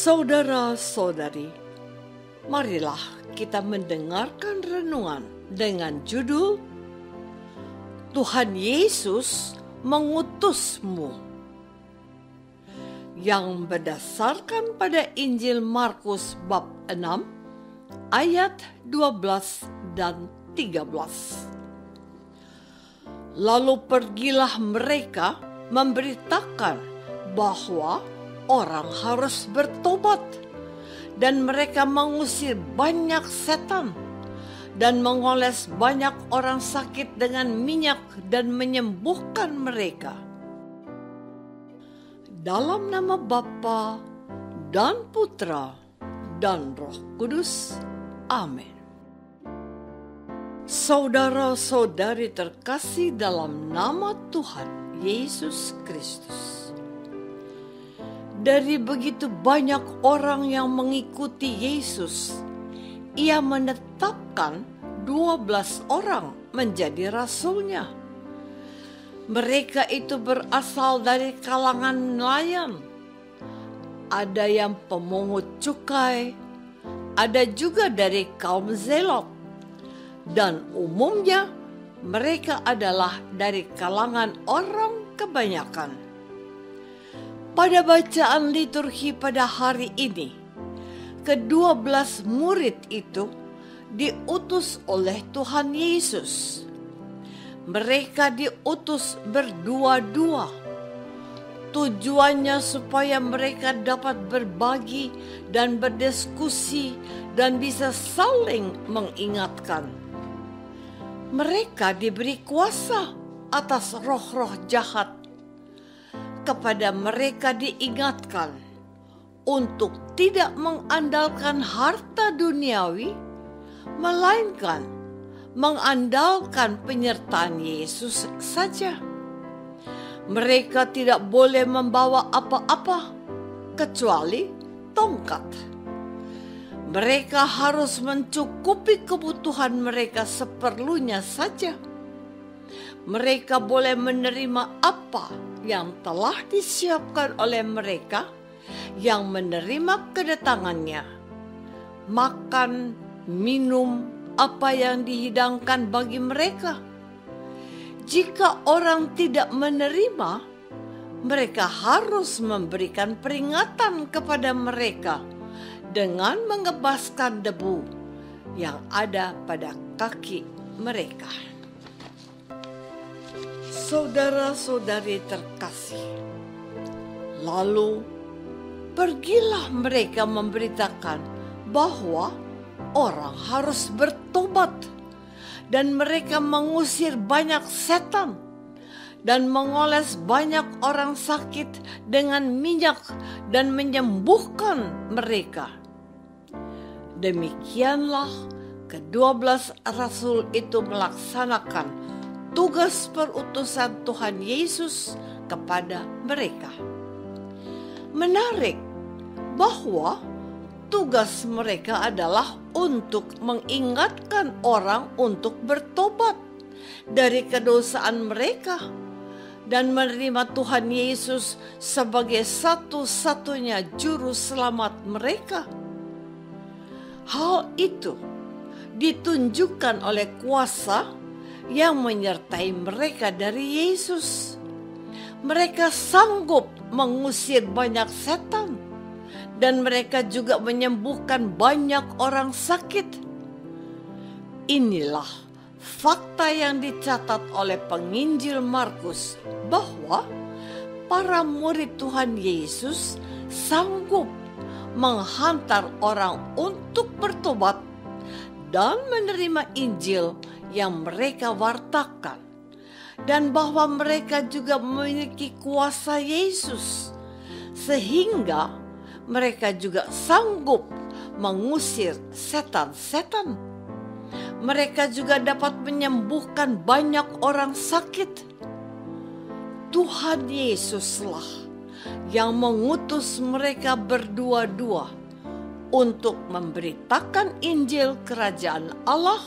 Saudara-saudari, marilah kita mendengarkan renungan dengan judul Tuhan Yesus mengutusmu, yang berdasarkan pada Injil Markus bab 6 ayat 12 dan 13. Lalu pergilah mereka memberitakan bahwa orang harus bertobat, dan mereka mengusir banyak setan dan mengoles banyak orang sakit dengan minyak dan menyembuhkan mereka. Dalam nama Bapa dan Putra dan Roh Kudus. Amin. Saudara-saudari terkasih dalam nama Tuhan Yesus Kristus. Dari begitu banyak orang yang mengikuti Yesus, Ia menetapkan 12 orang menjadi rasulnya. Mereka itu berasal dari kalangan nelayan. Ada yang pemungut cukai, ada juga dari kaum Zelot, dan umumnya mereka adalah dari kalangan orang kebanyakan. Pada bacaan liturgi pada hari ini, ke-12 murid itu diutus oleh Tuhan Yesus. Mereka diutus berdua-dua. Tujuannya supaya mereka dapat berbagi dan berdiskusi dan bisa saling mengingatkan. Mereka diberi kuasa atas roh-roh jahat. Kepada mereka diingatkan untuk tidak mengandalkan harta duniawi, melainkan mengandalkan penyertaan Yesus saja. Mereka tidak boleh membawa apa-apa kecuali tongkat. Mereka harus mencukupi kebutuhan mereka seperlunya saja. Mereka boleh menerima apa yang telah disiapkan oleh mereka yang menerima kedatangannya. Makan, minum, apa yang dihidangkan bagi mereka. Jika orang tidak menerima, mereka harus memberikan peringatan kepada mereka dengan mengebaskan debu yang ada pada kaki mereka. Saudara-saudari terkasih, lalu pergilah mereka memberitakan bahwa orang harus bertobat, dan mereka mengusir banyak setan dan mengoles banyak orang sakit dengan minyak dan menyembuhkan mereka. Demikianlah ke-12 rasul itu melaksanakan tugas perutusan Tuhan Yesus kepada mereka. Menarik bahwa tugas mereka adalah untuk mengingatkan orang untuk bertobat dari kedosaan mereka dan menerima Tuhan Yesus sebagai satu-satunya juru selamat mereka. Hal itu ditunjukkan oleh kuasa yang menyertai mereka dari Yesus. Mereka sanggup mengusir banyak setan, dan mereka juga menyembuhkan banyak orang sakit. Inilah fakta yang dicatat oleh penginjil Markus, bahwa para murid Tuhan Yesus sanggup menghantar orang untuk bertobat dan menerima Injil yang mereka wartakan, dan bahwa mereka juga memiliki kuasa Yesus, sehingga mereka juga sanggup mengusir setan-setan. Mereka juga dapat menyembuhkan banyak orang sakit. Tuhan Yesuslah yang mengutus mereka berdua-dua untuk memberitakan Injil Kerajaan Allah,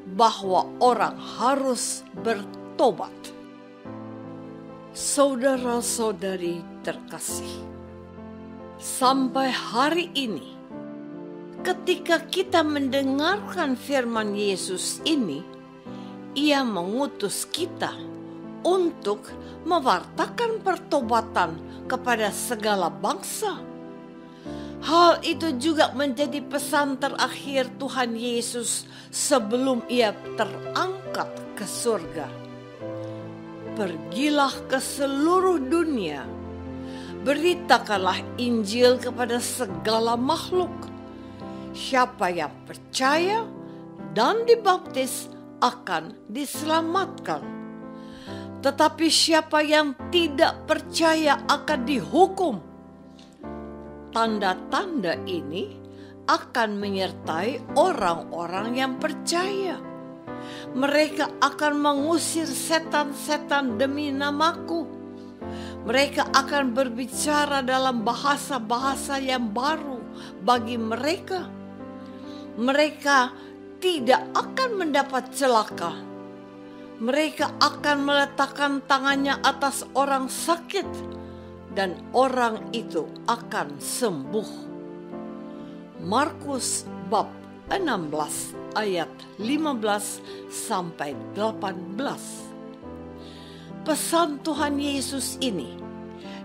bahwa orang harus bertobat. Saudara-saudari terkasih, Sampai hari ini, ketika kita mendengarkan firman Yesus ini, Ia mengutus kita untuk mewartakan pertobatan kepada segala bangsa. Hal itu juga menjadi pesan terakhir Tuhan Yesus sebelum Ia terangkat ke surga. Pergilah ke seluruh dunia, beritakanlah Injil kepada segala makhluk. Siapa yang percaya dan dibaptis akan diselamatkan. Tetapi siapa yang tidak percaya akan dihukum. Tanda-tanda ini akan menyertai orang-orang yang percaya. Mereka akan mengusir setan-setan demi namaku. Mereka akan berbicara dalam bahasa-bahasa yang baru bagi mereka. Mereka tidak akan mendapat celaka. Mereka akan meletakkan tangannya atas orang sakit dan orang itu akan sembuh. Markus bab 16 ayat 15 sampai 18. Pesan Tuhan Yesus ini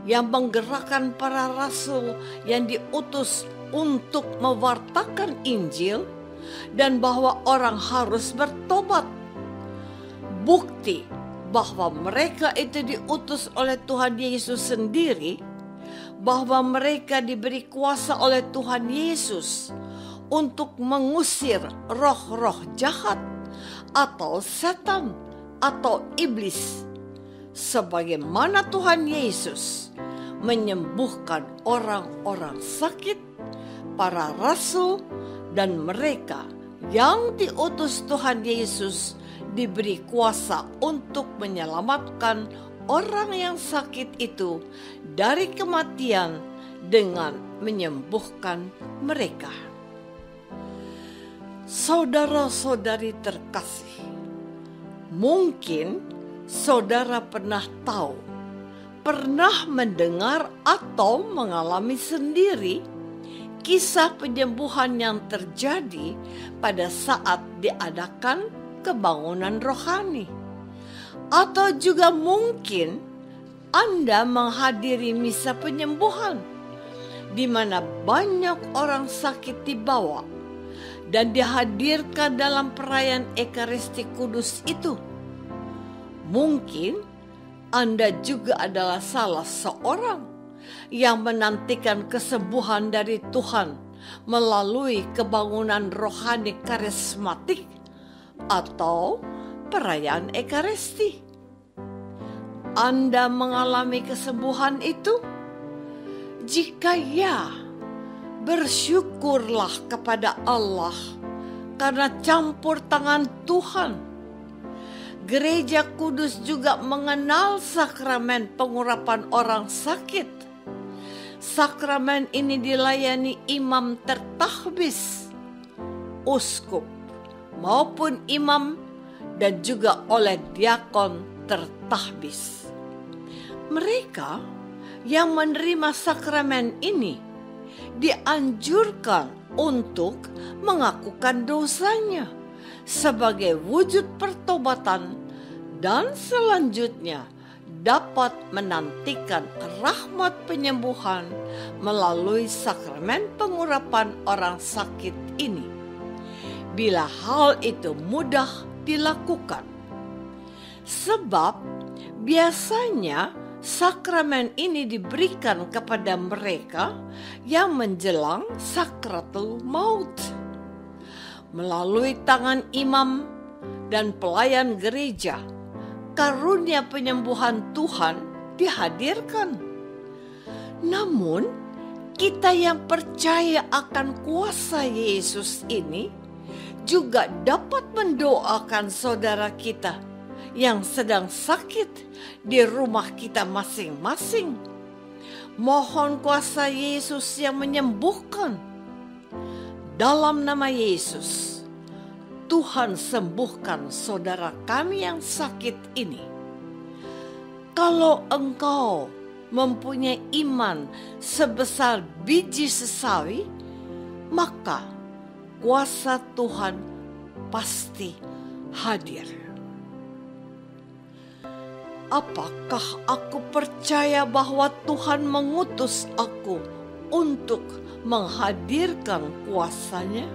yang menggerakkan para rasul yang diutus untuk mewartakan Injil dan bahwa orang harus bertobat. Bukti bahwa mereka itu diutus oleh Tuhan Yesus sendiri, bahwa mereka diberi kuasa oleh Tuhan Yesus untuk mengusir roh-roh jahat atau setan atau iblis, sebagaimana Tuhan Yesus menyembuhkan orang-orang sakit, para rasul dan mereka yang diutus Tuhan Yesus diberi kuasa untuk menyelamatkan orang yang sakit itu dari kematian dengan menyembuhkan mereka. Saudara-saudari terkasih, mungkin saudara pernah tahu, pernah mendengar atau mengalami sendiri kisah penyembuhan yang terjadi pada saat diadakan kebangunan rohani. Atau juga mungkin Anda menghadiri misa penyembuhan, di mana banyak orang sakit dibawa dan dihadirkan dalam perayaan Ekaristi Kudus itu. Mungkin Anda juga adalah salah seorang yang menantikan kesembuhan dari Tuhan melalui kebangunan rohani karismatik atau perayaan Ekaristi. Anda mengalami kesembuhan itu? Jika ya, bersyukurlah kepada Allah karena campur tangan Tuhan. Gereja Kudus juga mengenal sakramen pengurapan orang sakit. Sakramen ini dilayani imam tertahbis, uskup maupun imam, dan juga oleh diakon tertahbis. Mereka yang menerima sakramen ini dianjurkan untuk mengakukan dosanya sebagai wujud pertobatan dan selanjutnya dapat menantikan rahmat penyembuhan melalui sakramen pengurapan orang sakit ini, bila hal itu mudah dilakukan. Sebab biasanya sakramen ini diberikan kepada mereka yang menjelang sakratul maut. Melalui tangan imam dan pelayan gereja, karunia penyembuhan Tuhan dihadirkan. Namun, kita yang percaya akan kuasa Yesus ini juga dapat mendoakan saudara kita yang sedang sakit di rumah kita masing-masing. Mohon kuasa Yesus yang menyembuhkan. Dalam nama Yesus, Tuhan sembuhkan saudara kami yang sakit ini. Kalau engkau mempunyai iman sebesar biji sesawi, maka kuasa Tuhan pasti hadir. Apakah aku percaya bahwa Tuhan mengutus aku untuk menghadirkan kuasa-Nya?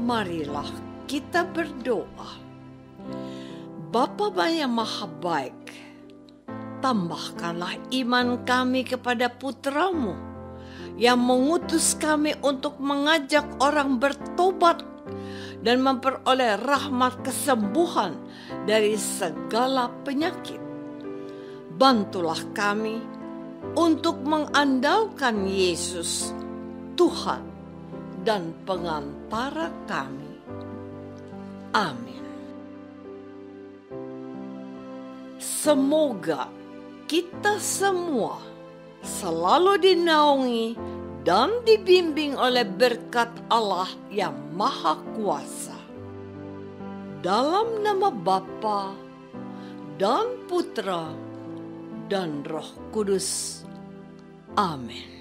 Marilah kita berdoa. Bapa yang maha baik, tambahkanlah iman kami kepada Putra-Mu yang mengutus kami untuk mengajak orang bertobat dan memperoleh rahmat kesembuhan dari segala penyakit. Bantulah kami untuk mengandalkan Yesus, Tuhan dan pengantara kami. Amin. Semoga kita semua selalu dinaungi dan dibimbing oleh berkat Allah yang Maha Kuasa. Dalam nama Bapa dan Putra dan Roh Kudus. Amin.